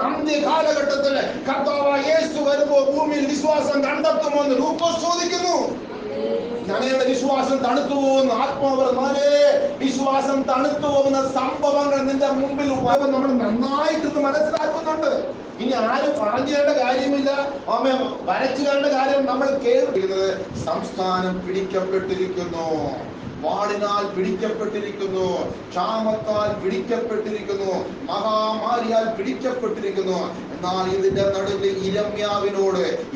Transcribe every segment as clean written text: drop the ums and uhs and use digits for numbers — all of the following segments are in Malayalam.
അന്ത്യ കാലഘട്ടത്തിൽ കർത്താവായ യേശു വരുമ്പോൾ ഭൂമിയിൽ വിശ്വാസം കണ്ടെത്തുമോ എന്ന് ലൂക്കോസ് ചോദിക്കുന്നു. ഞങ്ങളുടെ വിശ്വാസം തണുത്തു പോകുന്ന ആത്മാവേ, വിശ്വാസം തണുത്തു പോകുന്ന സംഭവങ്ങൾ നിന്റെ മുമ്പിൽ നമ്മൾ നന്നായിട്ട് മനസ്സിലാക്കുന്നുണ്ട്. ഇനി ആരും പറഞ്ഞു തരേണ്ട കാര്യമില്ല, വരച്ചു തരേണ്ട കാര്യം നമ്മൾ കേൾക്കുന്നത്. സംസ്ഥാനം പിടിക്കപ്പെട്ടിരിക്കുന്നു, വാളിനാൽ പിടിക്കപ്പെട്ടിരിക്കുന്നു, ക്ഷാമത്താൽ പിടിക്കപ്പെട്ടിരിക്കുന്നു, മഹാമാരിയാൽ പിടിക്കപ്പെട്ടിരിക്കുന്നു. എന്നാൽ ഇതിന്റെ നടുവിൽ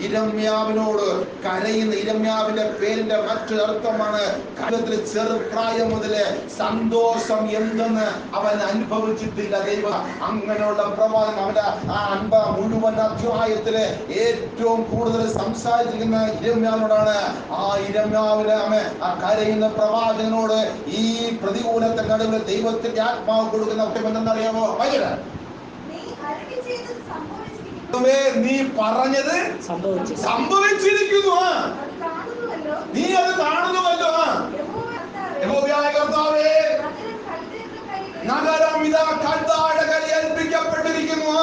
ഇരമ്യാവിനോട് കരയുന്ന ഇരമ്യാവിന്റെ പേരിന്റെ മറ്റൊരു അർത്ഥമാണ് ചെറുപ്രായം മുതല് സന്തോഷം എന്തെന്ന് അവൻ അനുഭവിച്ചിട്ടില്ല. ദൈവം അങ്ങനെയുള്ള പ്രവാചകൻ അവന്റെ ആ മുഴുവൻ അധ്യായത്തില് ഏറ്റവും കൂടുതൽ സംസാരിക്കുന്ന ഇരമ്യാവിനോടാണ്. ആ ഇരമ്യാവിന് ആ കരയുന്ന പ്രവാചകനോട് ഈ പ്രതികൂലത്തെ നടുവിൽ ദൈവത്തിന്റെ ആത്മാവ് കൊടുക്കുന്ന എന്തെന്നറിയാമോ? നീ പറഞ്ഞത് സംഭവിച്ചിരിക്കുന്നു, നീ അത് കാണുന്നുവല്ലോ. യഹോവയായ കർത്താവേ, നഗരം ഇതാ കൽദായുടെ കയ്യിൽ ഏൽപ്പിക്കപ്പെട്ടിരിക്കുന്നു.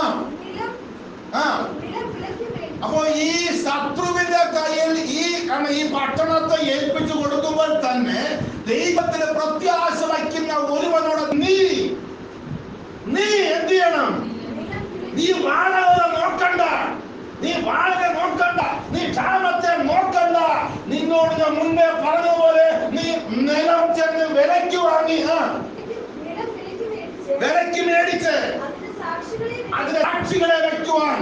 അപ്പോ ഈ ശത്രുവിന്റെ കയ്യിൽ ഈ പട്ടണത്തെ ഏൽപ്പിച്ചു കൊടുക്കുമ്പോൾ തന്നെ ദൈവത്തിന് പ്രത്യാശ വയ്ക്കുന്ന ഒരുവനോട് നീ എന്ത് ചെയ്യണം? നീ വാഴകളെ നോക്കണ്ട, നീ ക്ഷാമത്തെ നോക്കണ്ട. നിന്നോട് ഞാൻ മുന്നേ പറഞ്ഞതുപോലെ നീ നിലം ചെന്ന് വിലയ്ക്ക് വാങ്ങി, വിലയ്ക്ക് മേടിച്ച് അതിന് സാക്ഷികളെ വെക്കുവാൻ.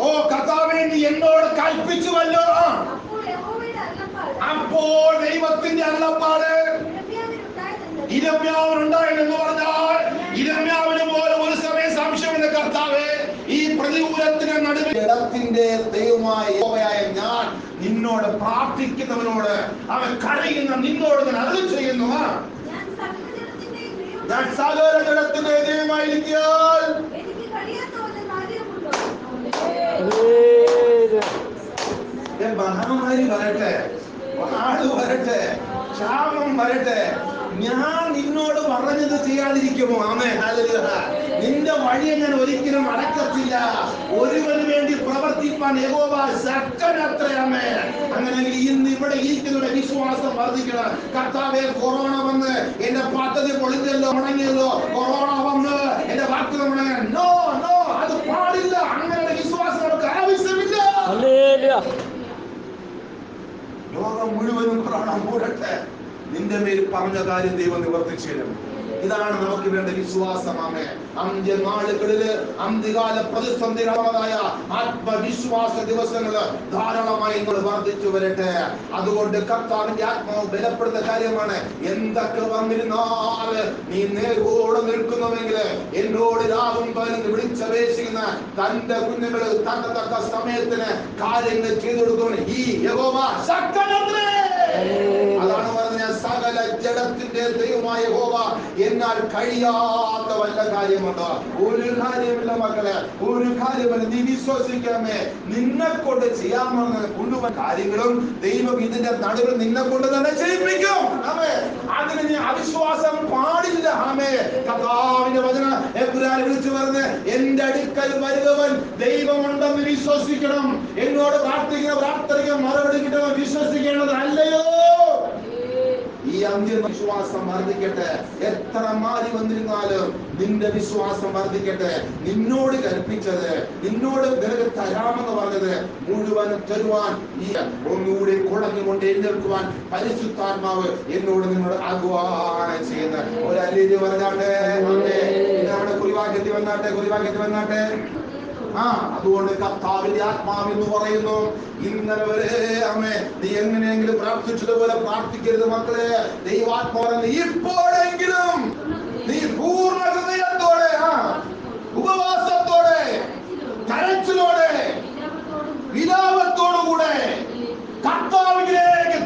ഓ കർത്താവേ, നീ എന്നോട് കൽപ്പിച്ചുവല്ലോ. അപ്പോൾ ദൈവത്തിന്റെ അരുളപ്പാട് ഇരമ്യാവിനുണ്ടായെന്ന് പറഞ്ഞാൽ ഇരമ്യാവിന് പോലെ ഒരു സമയം സംശയമില്ല. കർത്താവേ, ഈ പ്രതികൂലത്തിന് നടുവിൽ ജഡത്തിന്റെ ദൈവമായ യഹോവയായ ഞാൻ നിന്നോട് പ്രാർത്ഥിക്കുന്നവനോട്, അവൻ കരയുന്ന നിന്നോട് ഞാൻ അരുളി ചെയ്യുന്നു. ഞാൻ സകല ജഡത്തിന്റെ ദൈവമായിരിക്കാൻ മഹാമാരി വരട്ടെ, വാള് വരട്ടെ, ക്ഷാമം വരട്ടെ, ഞാൻ നിന്നോട് പറഞ്ഞത് ചെയ്യാതിരിക്കുമോ? ആമേൻ, ഹല്ലേലൂയ. നിന്റെ വഴിയെ ഞാൻ ഒരിക്കലും അടക്കത്തില്ല. ഒരുവന് വേണ്ടി പ്രവർത്തിപ്പാൻ യഹോവ ശക്തനത്രേ. ആമേൻ. അങ്ങനെയെങ്കിൽ ഇന്ന് ഇവിടെ ഇരിക്കുന്നവരുടെ വിശ്വാസം വർദ്ധിക്കണം. കർത്താവേ, കൊറോണ വന്ന് എന്റെ പദ്ധതി പൊളിഞ്ഞല്ലോ, മുടങ്ങിയല്ലോ. കൊറോണ വന്ന് എന്റെ വാക്കുകൾ മുടങ്ങാൻ നോ, അത് പാടില്ല. അങ്ങനെ വിശ്വാസം നമുക്ക് ആവശ്യമില്ല. ലോകം മുഴുവനും കൊറോണ മൂടട്ടെ, നിന്റെ മേൽ പറഞ്ഞ കാര്യം ദൈവം നിവർത്തിച്ചു തരും. ഇതാണ് നമുക്ക് വേണ്ട വിശ്വാസമാണ്. അന്ത്യനാളുകളില് അന്ത്യകാല പ്രതിസന്ധികളായ ആത്മവിശ്വാസ ദിവസങ്ങള് ധാരാളമായി വർദ്ധിച്ചു വരട്ടെ. അതുകൊണ്ട് കർത്താവിന്റെ ആത്മാവ് ബലപ്പെടുന്ന കാര്യമാണ്. എന്തൊക്കെ വന്നിരുന്നാല് നീ നേരോടെ നിൽക്കുന്നുവെങ്കിൽ എന്നോട് രാവും പകലും വിളിച്ചപേക്ഷിക്കുന്ന തന്റെ കുഞ്ഞുങ്ങള് തന്റെ തക്ക സമയത്തിന് കാര്യങ്ങൾ ചെയ്തു കൊടുക്കണം. ഈ യഹോവ ശക്തനത്രേ. അതാണ് പറഞ്ഞ സകല ജഡത്തിന്റെ ദൈവമായ യഹോവ എന്നാൽ കഴിയാത്ത വല്ല കാര്യമുണ്ടോ? ഒരു കാര്യമില്ല മക്കളെ, ഒരു കാര്യമില്ല. നീ വിശ്വസിക്കാമേ, നിന്നെ കൊണ്ട് ചെയ്യാമെന്ന് മുഴുവൻ കാര്യങ്ങളും ദൈവം ഇതിന്റെ നടുവിൽ നിന്നെ കൊണ്ട് തന്നെ ചെയ്യിപ്പിക്കും. അതിന് നീ അവിശ്വാസം പാടില്ല. കർത്താവിന്റെ വചനം എബ്രായർ വിളിച്ചു പറഞ്ഞ് എന്റെ അടുക്കൽ വരുന്നവൻ ദൈവമുണ്ടെന്ന് വിശ്വസിക്കണം. എന്നോട് പ്രാർത്ഥിക്കുന്ന പ്രാർത്ഥനയ്ക്ക് മറുപടി കിട്ടുമെന്ന് വിശ്വസിക്കേണ്ടത് അല്ലയോ? ഈ അന്ത്യവിശ്വാസം വർദ്ധിക്കട്ടെ. എത്ര മാറി വന്നിരുന്നാലും നിന്റെ വിശ്വാസം വർദ്ധിക്കട്ടെ. നിന്നോട് കൽപ്പിച്ചത്, നിന്നോട് നിനക്ക് തരാമെന്ന് പറഞ്ഞത് മുഴുവൻ തരുവാൻ, ഈ ഒന്നുകൂടി കുടഞ്ഞുകൊണ്ട് എഴുന്നേൽക്കുവാൻ പരിശുദ്ധാത്മാവ് എന്നോട് നിന്നോട് ആഹ്വാനം ചെയ്യുന്ന ഒരു അല്ലേരി പറഞ്ഞാട്ടെ. കുറിവാക്യത്തിൽ വന്നാട്ടെ. അതുകൊണ്ട് കർത്താവിന്റെ ആത്മാവ് എന്ന് പറയുന്നു, ഇന്നലെ വരെ അമ്മേ നീ എങ്ങനെയെങ്കിലും പ്രാർത്ഥിച്ചതുപോലെ പ്രാർത്ഥിക്കരുത് മക്കളെ. ദൈവാത്മാവ് ഇപ്പോഴെങ്കിലും നീ പൂർണ്ണ ഹൃദയത്തോടെ, ഉപവാസത്തോടെ, കരച്ചിലോടെ, വിലാപത്തോടുകൂടെ കർത്താവിലേക്ക്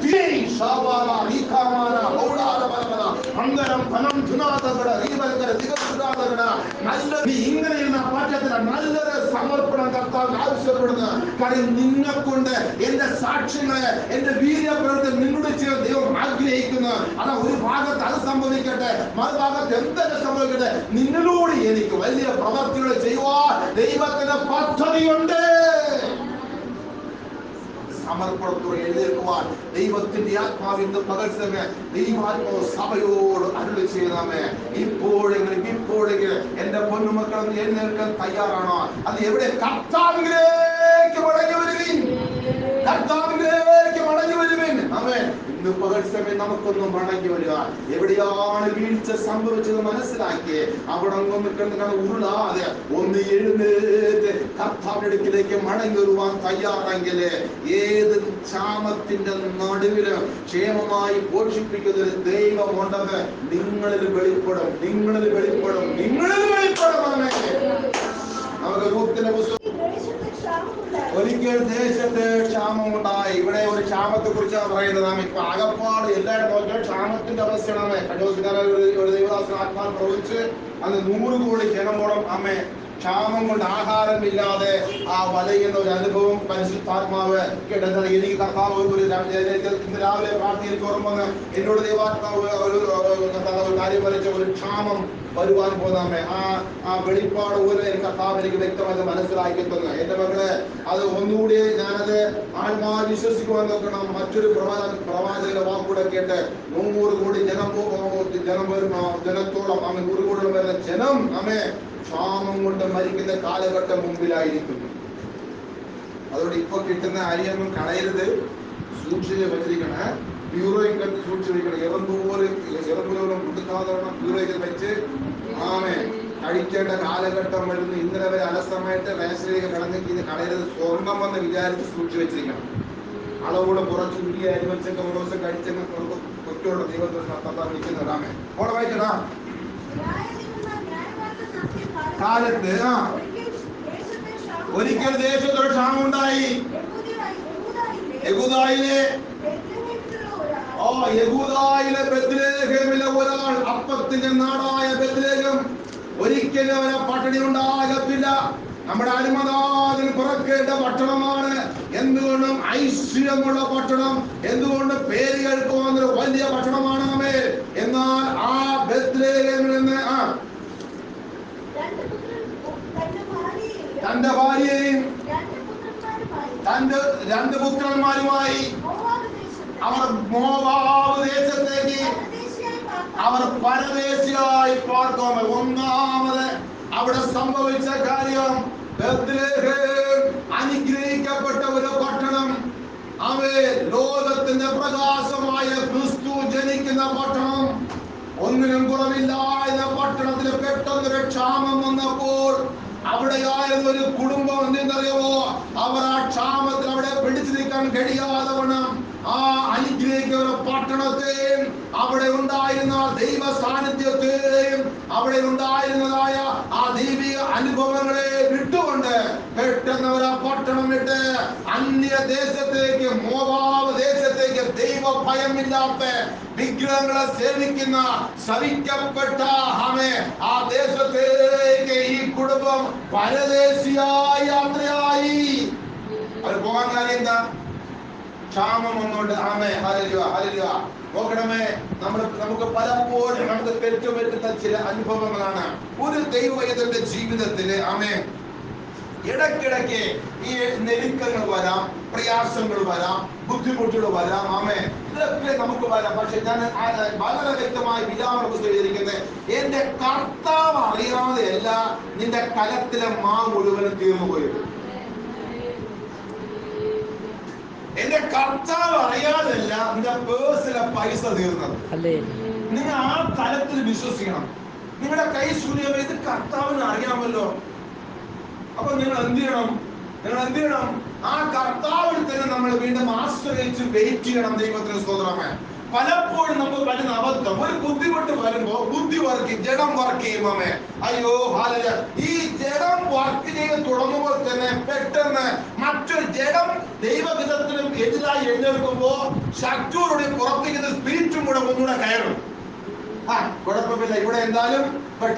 ഇങ്ങനെയുള്ള പാഠ്യത്തിന് നല്ലൊരു സമർപ്പണം കർത്താവ് ആവശ്യപ്പെടുന്നു. കാര്യം നിന്നെ കൊണ്ട് എന്റെ സാക്ഷ്യങ്ങളെ, എന്റെ വീര്യപ്രവൃത്തി നിന്നോട് ചെയ്യാൻ ദൈവം ആഗ്രഹിക്കുന്നു. അതാ ഒരു ഭാഗത്ത് അത് സംഭവിക്കട്ടെ, മറുഭാഗത്ത് എന്തൊക്കെ സംഭവിക്കട്ടെ, നിന്നിലൂടെ എനിക്ക് വലിയ പ്രവർത്തികൾ ചെയ്യുവാൻ ദൈവത്തിന് പദ്ധതിയുണ്ട്. സമർപ്പണത്തോടെ എഴുന്നേൽക്കുവാൻ ദൈവത്തിന്റെ ആത്മാവിന്റെ പകൽ സമയം ദൈവാത്മാവ് സഭയോട് അരുളി ചെയ്താമേ. ഇപ്പോഴെങ്കിലും എന്റെ പൊന്നുമക്കൾ എഴുന്നേൽക്കാൻ തയ്യാറാണോ? അത് എവിടെ? കർത്താവിലേക്ക് മടങ്ങി വരുവിൻ, കർത്താവിലേക്ക് മടങ്ങി വരുവിൻ. ആമേൻ. ഇന്ന് പകൽ സമയം നമുക്കൊന്നും മടങ്ങി വരിക. എവിടെയാണ് വീഴ്ച സംഭവിച്ചത് മനസ്സിലാക്കി അവിടെ ഉരുളാതെ ഒന്ന് എഴുന്നേറ്റ് കർത്താവിന്റെ അടുക്കിലേക്ക് മടങ്ങി വരുവാൻ തയ്യാറെങ്കിൽ ഏത് ക്ഷാമത്തിന്റെ നടുവില് ക്ഷേമമായി പോഷിപ്പിക്കുന്ന ഒരു ദൈവമുണ്ടെന്ന് നിങ്ങളിൽ വെളിപ്പെടും, നിങ്ങളിൽ വെളിപ്പെടും, നിങ്ങളിൽ വെളിപ്പെടും. നമുക്ക് രൂപത്തിന്റെ പുസ്തകം ഒരിക്കൽ ദേശത്ത് ക്ഷാമമുണ്ടായി. ഇവിടെ ഒരു ക്ഷാമത്തെ കുറിച്ചാണ് പറയുന്നത്. നാം ഇപ്പൊ ആകപ്പാട് എല്ലാവരും നോക്കിയാൽ ക്ഷാമത്തിന്റെ അവസ്ഥയാണ്. ഒരു ദൈവദാസൻ ആത്മാവ് പ്രവചിച്ച് അന്ന് 100 കോടി ജനമോളം അമ്മേ ക്ഷാമം കൊണ്ട് ആഹാരമില്ലാതെ ആ വലയുന്ന ഒരു അനുഭവം പരിശുദ്ധാത്മാവ് കേട്ടത്. എനിക്ക് കർത്താവ് ഇന്ന് രാവിലെ പ്രാർത്ഥനയ്ക്ക് ഓർമ്മ എന്നോട് ദൈവാത്മാവ് ഒരു കാര്യം വരച്ച ഒരു ക്ഷാമം വരുവാൻ പോകുന്ന ആ വെളിപ്പാട് പോലെ കർത്താവ് എനിക്ക് വ്യക്തമായി മനസ്സിലാക്കി തന്നു. എന്റെ മകളെ അത് ഒന്നുകൂടി ഞാനത് ആത്മാവ് വിശ്വസിക്കുവാൻ നോക്കണം. മറ്റൊരു പ്രവാചകന്റെ വാക്കൂടെ കേട്ട് 100 കോടി ജനത്തോളം 100 കോടി വരുന്ന ജനം ക്ഷാമം കൊണ്ട് മരിക്കുന്ന കാലഘട്ടം മുമ്പിലായിരിക്കുന്നു. അതുകൊണ്ട് ഇപ്പൊ കിട്ടുന്ന അരിയൊന്നും കളയരുത്, സൂക്ഷിച്ച് വെച്ചിരിക്കണേ. ബ്യൂറോയും കണ്ട് സൂക്ഷിച്ചിരിക്കണം. ഇറന്തോലും കൊടുക്കാതെ ബ്യൂറോയിൽ വെച്ച് കഴിക്കേണ്ട കാലഘട്ടം വരുന്നു. ഇന്നലെ വരെ അലസമായിട്ട് റേഷനിലേക്ക് കടന്നിട്ട് ഇത് കളയരുത്, സ്വർണം എന്ന് വിചാരിച്ച് സൂക്ഷിച്ചു വെച്ചിരിക്കണം. അളവൂടെ കുറച്ച് ഉരുളി അരി വെച്ചൊക്കെ ഒരു ദിവസം കഴിച്ചൊക്കെ കൊറ്റോടെ ദൈവം വിളിക്കുന്നതാണ്. ഓടെ വായിക്കടാ. കാലത്ത് ഒരിക്കൽ ദേശത്തൊരു ക്ഷാമം ഉണ്ടായി. യഹൂദായിലെ ബെത്ലഹേമിലെ ഒരാൾ, അപ്പത്തിന്റെ നാടായ ബെത്ലഹേം, ഒരിക്കലും അവനെ പട്ടിണി ഉണ്ടാകത്തില്ല. നമ്മുടെ അരുമനാഥൻ പിറക്കേണ്ട പട്ടണമാണ്. എന്തുകൊണ്ടും ഐശ്വര്യമുള്ള പട്ടണം, എന്തുകൊണ്ട് പേര് കേൾക്കുവാൻ ഒരു വലിയ പട്ടണമാണ്. എന്നാൽ ആ ബെത്ലഹേമിൽ നിന്ന് തന്റെ ഭാര്യയെയും തന്റെ 2 പുത്രന്മാരുമായി അവർ മോവാബ് ദേശത്തേക്ക് അവർ പരദേശിയായി പാർക്കും. ഒന്നാമത് അവിടെ സംഭവിച്ച കാര്യം, ബെത്ലഹേം അനുഗ്രഹിക്കപ്പെട്ട ഒരു പട്ടണം. ലോകത്തിന്റെ പ്രകാശമായ ക്രിസ്തു ജനിക്കുന്ന പട്ടണം. ഒന്നിനും കുറവില്ലാത്ത പട്ടണത്തിൽ പെട്ടെന്നൊരു ക്ഷാമം വന്നപ്പോൾ അവിടെയായിരുന്ന ഒരു കുടുംബം എന്തെന്നറിയുമോ? അവർ ആ ക്ഷാമത്തിൽ അവിടെ പിടിച്ചു നിൽക്കാൻ കഴിയാതെ വണ്ണം ആ അനുഗ്രഹിക്കുന്ന പട്ടണത്തെയും അവിടെ ഉണ്ടായിരുന്ന ദൈവ സാന്നിധ്യത്തെയും അവിടെ ഉണ്ടായിരുന്നതായ ആ ദൈവിക അനുഭവങ്ങളെ വിട്ടുകൊണ്ട് പെട്ടെന്ന് അവർ ആ പട്ടണം വിട്ട് അന്യ ദേശത്തേക്ക്, മോവാബ് ദേശത്തേക്ക്, ദൈവ ഭയമില്ലാത്ത വിഗ്രഹങ്ങളെ സേവിക്കുന്ന ശപിക്കപ്പെട്ട ആ ദേശത്തേക്ക് ഈ കുടുംബം പരദേശിയായി യാത്രയായി. അവർ പോകാൻ കാര്യം എന്താ? ക്ഷാമം വന്നുകൊണ്ട്. നോക്കണമേ, നമുക്ക് പലപ്പോഴും നമുക്ക് പെറ്റുപറ്റുന്ന ചില അനുഭവങ്ങളാണ് ഒരു ദൈവവൈദ്യന്റെ ജീവിതത്തില്. ഇടയ്ക്കിടയ്ക്ക് ഈ ഞെരുക്കങ്ങൾ വരാം, പ്രയാസങ്ങൾ വരാം, ബുദ്ധിമുട്ടുകൾ വരാം. ഇതൊക്കെ നമുക്ക് വരാം. പക്ഷെ ഞാൻ വളരെ വ്യക്തമായി വിചാരണ പുസ്തകം എന്റെ കർത്താവ് അറിയാതെയല്ല നിന്റെ കലത്തിലെ മുഴുവനും തീർന്നു പോയത്. എന്റെ കർത്താവ് അറിയാതല്ല നിന്റെ പേഴ്സിലെ പൈസ തീർന്നത്. നിങ്ങൾ ആ തലത്തിൽ വിശ്വസിക്കണം. നിങ്ങളുടെ കൈ ശൂന്യം, ഇത് കർത്താവിന് അറിയാമല്ലോ. അപ്പൊ നിങ്ങൾ എന്ത് ചെയ്യണം? ആ കർത്താവിൽ തന്നെ നമ്മൾ വീണ്ടും ആശ്രയിച്ച് വെയിറ്റ് ചെയ്യണം. ദൈവത്തിന് സ്തോത്രമേ. പലപ്പോഴും നമുക്ക് വരുന്ന അബദ്ധം, ഒരു ബുദ്ധിമുട്ട് വരുമ്പോ ജഡം വർക്ക് ചെയ്യുമേ. അയ്യോ ഈ ജഡം വർക്ക് ചെയ്ത് തുടങ്ങുമ്പോൾ തന്നെ പെട്ടെന്ന് മറ്റൊരു ജഡം ദൈവഹിതത്തിനും എതിരായി എഴുന്നേൽക്കുമ്പോ ശക്തിയോടെ പുറത്തേക്കുന്ന സ്പിരിറ്റും കൂടെ ഒന്നുകൂടെ കയറും. കുഴപ്പമില്ല, ഇവിടെ എന്തായാലും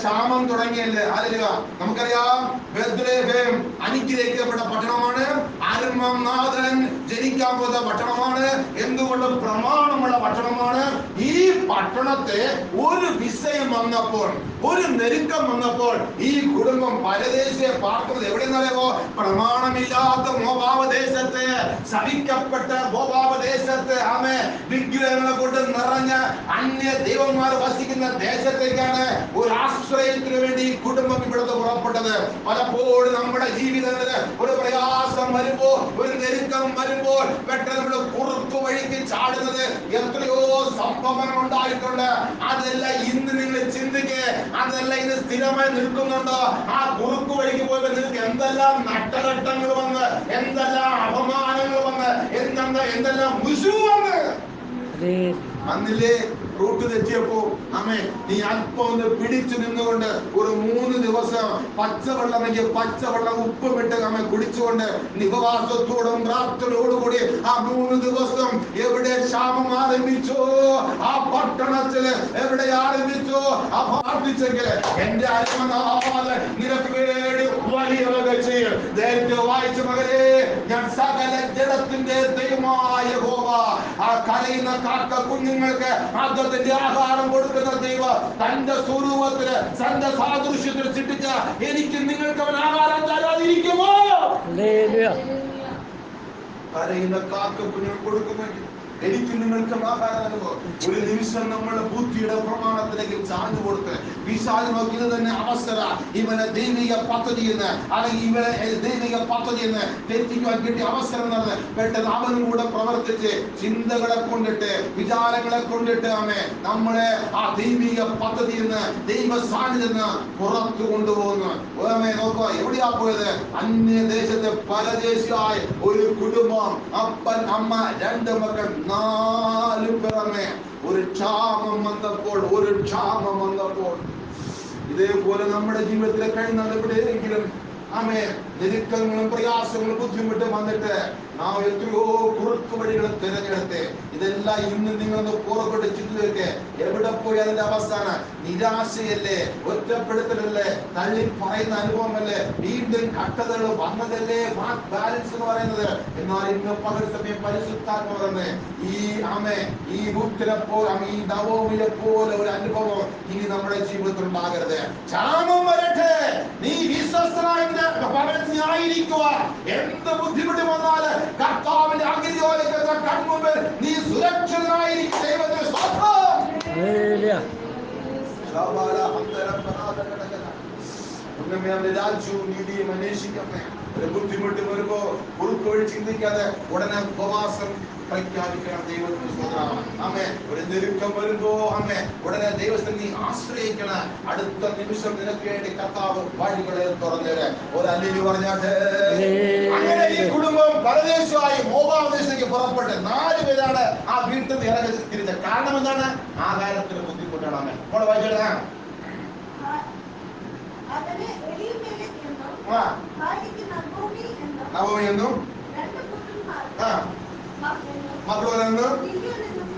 ക്ഷാമം തുടങ്ങിയല്ലേ. നമുക്കറിയാം, ബെത്ലഹേം അനുഗ്രഹിക്കപ്പെട്ട പട്ടണമാണ്. അരുമനാഥൻ ജനിക്കാൻ പോകുന്ന പട്ടണമാണ്. എന്തുകൊണ്ട് പ്രമാണമുള്ള പട്ടണമാണ്. ഈ പട്ടണത്തെ ഒരു വിഷയം വന്നപ്പോൾ, ഒരു നെരുക്കം വന്നപ്പോൾ ഈ കുടുംബം പരദേശിയെ പാർക്കുന്നത് എവിടെയെന്നറിയാമോ? പ്രമാണമില്ലാത്ത മോവാബ് ദേശത്ത്, ശപിക്കപ്പെട്ട മോവാബ് ദേശത്ത്, ആമേ, വിഗ്രഹങ്ങളെ കൊണ്ട് നിറഞ്ഞ അന്യ ദൈവന്മാർ വസിക്കുന്ന ദേശത്തേക്കാണ് ഒരു ആശ്രയത്തിന് വേണ്ടി ഈ കുടുംബം ഇവിടുത്തെ പുറപ്പെട്ടത്. പലപ്പോഴും നമ്മുടെ ജീവിതത്തിന് ഒരു പ്രയാസം വരുമ്പോൾ, ഒരു നെരുക്കം വരുമ്പോൾ പെട്ടെന്ന് നമ്മൾ കുറുക്കു വഴിക്ക് ചാടുന്നത് എത്രയോ സംഭവങ്ങൾ ഉണ്ടായിട്ടുണ്ട്. അതെല്ലാം ഇന്ന് നിങ്ങൾ ചിന്തിക്ക്, അതെല്ലാം ഇന്ന് സ്ഥിരമായി നിൽക്കുന്നുണ്ടോ? ആ കുറുക്കു വഴിക്ക് പോയപ്പോൾ നിങ്ങൾക്ക് എന്തെല്ലാം നട്ടഘട്ടങ്ങൾ വന്ന്, എന്തെല്ലാം അപമാനങ്ങൾ വന്ന്, എന്തെല്ലാം മുശു വന്ന് അന്നില്ലേ റൂട്ട് തെറ്റിയപ്പോ അമ്മേ നീ അല്പം ഒന്ന് പിടിച്ചു നിന്നുകൊണ്ട് ഒരു 3 ദിവസം പച്ചവെള്ളമെങ്കിൽ പച്ചവെള്ളം ഉപ്പുമിട്ട് അമ്മ കുടിച്ചുകൊണ്ട് ഉപവാസത്തോടും പ്രാർത്ഥനയോടും കൂടി ആ 3 ദിവസം എവിടെ ക്ഷാമം ആരംഭിച്ചോ, ആ പട്ടണത്തില് എവിടെ ആരംഭിച്ചോ ആ പ്രാർത്ഥിച്ചെങ്കിൽ എന്റെ അരിമനാഥൻ നിനക്ക് വേണ്ടി വലിയ ചെയ്യും. നേരത്തെ വായിച്ച മകരെ, ഞാൻ സകല ജഡത്തിന്റെ ദൈവമായ യഹോവ, ആ കരയുന്ന കാക്ക കുഞ്ഞുങ്ങൾക്ക് ആദ്യത്തിന്റെ ആഹാരം കൊടുക്കുന്ന ദൈവം തന്റെ സ്വരൂപത്തിന് തന്റെ സാദൃശ്യത്തിന് സൃഷ്ടിച്ച എനിക്ക് നിങ്ങൾക്ക് അവൻ ആഹാരം തരാതിരിക്കുമോ? കരയുന്ന കാക്ക കുഞ്ഞുങ്ങൾ കൊടുക്കുമെങ്കിൽ എനിക്ക് നിങ്ങൾക്ക് ആഹാരം. ഒരു നിമിഷം നമ്മുടെ ബുദ്ധിയുടെ പ്രമാണത്തിലേക്ക് ചാഞ്ഞു കൊടുത്ത് പിശാച് നോക്കിയത് തന്നെ അവസര ഇവനെ ദൈവിക പദ്ധതി എന്ന്, അല്ലെങ്കിൽ ഇവനെ ദൈവിക പദ്ധതി എന്ന് തെറ്റിക്കുവാൻ കിട്ടിയ അവസരം നടന്ന് പെട്ടെന്ന് അവനും കൂടെ പ്രവർത്തിച്ച് ചിന്തകളെ കൊണ്ടിട്ട് വിചാരങ്ങളെ കൊണ്ടിട്ട് ആമേ നമ്മളെ ആ ദൈവിക പദ്ധതി എന്ന്, ദൈവ സാന്നിധ്യം പുറത്തു കൊണ്ടുപോകുന്നു. നോക്കുക, എവിടെയാ പോയത്? അന്യദേശത്തെ പരദേശിയായ ഒരു കുടുംബം, അപ്പൻ അമ്മ 2 മക്കൾ 4 പിറമേ ഒരു ക്ഷാമം വന്നപ്പോൾ ഇതേപോലെ നമ്മുടെ ജീവിതത്തിലെ കഴിയുന്ന എവിടെയെങ്കിലും ആമേ ഞെരുക്കങ്ങളും പ്രയാസങ്ങളും ബുദ്ധിമുട്ടും വന്നിട്ട് നാം എത്രയോ കുറുക്കു വഴികൾ തിരഞ്ഞെടുത്ത് ഇതെല്ലാം ഇന്ന് നിങ്ങളൊന്ന് പുറപ്പെട്ട് ചിന്തിക്ക്. എവിടെ പോയി അതിന്റെ അവസാന നിരാശയല്ലേ, ഒറ്റപ്പെടുത്തലല്ലേ, തള്ളി പറയുന്ന അനുഭവമല്ലേ, വീണ്ടും കട്ടതകൾ വന്നതല്ലേ ബാലൻസ് എന്ന് പറയുന്നത്. എന്നാൽ ഇന്ന് പകൽ സമയം പരിശുദ്ധാത്മ പറയുന്നത് ഈ ബുദ്ധിനെ പോലെ ഈ നവോമിലെ പോലെ ഒരു അനുഭവം ഇനി നമ്മുടെ ജീവിതത്തിൽ ഉണ്ടാകരുത്. ക്ഷാമം വരട്ടെ, നീ വിശ്വസ്തനായിരിക്കുക, എന്ത് ബുദ്ധിമുട്ട് വന്നാല് കർത്താവിന്റെ അഗ്നിയോലയുടെ കൺമുമ്പിൽ നീ സുരക്ഷിതനായിരിക്കും. ദൈവത്തിന്റെ രാജ്യവും നീതിയും അന്വേഷിക്കണേ. ഒരു ബുദ്ധിമുട്ട് വരുമ്പോ കുറുക്കോഴി ചിന്തിക്കാതെ ഉടനെ ഉപവാസം പ്രഖ്യാപിക്കണം. ദൈവത്തിന് സ്തോത്രം. ആമേൻ. ഒരു നെരുക്കം വരുമ്പോ ആമേൻ ഉടനെ ദൈവത്തെ നീ ആശ്രയിക്കണം. അടുത്ത നിമിഷം നിനക്ക് വേണ്ടി കർത്താവ് വഴികളെ തുറന്നേരെ. ഒരു അല്ലേലൂയ പറഞ്ഞാട്ടെ. അങ്ങനെ ഈ കുടുംബം പരദേശമായി മോവാബ് ദേശത്തേക്ക് പുറപ്പെട്ട് 4 പേരാണ് ആ വീട്ടിൽ നിന്ന് ഇറങ്ങി തിരിച്ചത്. കാരണം എന്താണ്? ആഹാരത്തിന് ബുദ്ധിമുട്ടാണ്. ആമേൻ. മോളെ വായിച്ചോളാ. നവോമി എന്നും മക്കളോരെന്ന്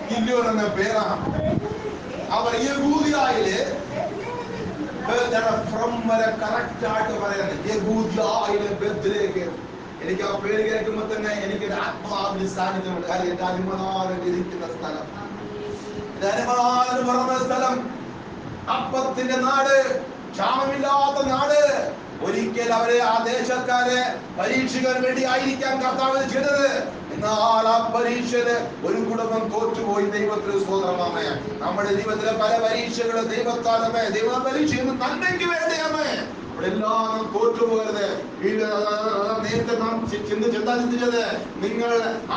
ഗില്യോൻ എന്ന പേരാണ്. അവർ യഹൂദിയായില് വരെ കറക്റ്റ് ആയിട്ട് പറയുന്നത് യഹൂദിയായില് ബെത്ലേഹേം. എനിക്ക് ആ പേര് കേൾക്കുമ്പോ തന്നെ എനിക്കൊരു ആത്മാവിന്റെ സാന്നിധ്യമുണ്ട്. കാര്യം എന്റെ അരിമനാഥൻ ഇരിക്കുന്ന സ്ഥലം, എന്റെ അരിമനാഥൻ പറഞ്ഞ സ്ഥലം, അപ്പത്തിന്റെ നാട്, ക്ഷാമമില്ലാത്ത നാട്. ഒരിക്കൽ അവരെ ആ ദേശക്കാരെ പരീക്ഷിക്കാൻ വേണ്ടി ആയിരിക്കാം കർത്താവ് ചെയ്തത്. എന്നാൽ ആ പരീക്ഷയില് ഒരു കുടുംബം തോറ്റുപോയി. ദൈവത്തിന് സ്തോത്രമേ. നമ്മുടെ ജീവിതത്തിലെ പല പരീക്ഷകള് ദൈവത്താലമേ, ദൈവ പരീക്ഷ നന്മയ്ക്ക് വേണ്ടിയാമേ. അവിടെ എല്ലാം തോറ്റുപോകരുത്. നേരത്തെ നാം ചിന്തിച്ചത് നിങ്ങൾ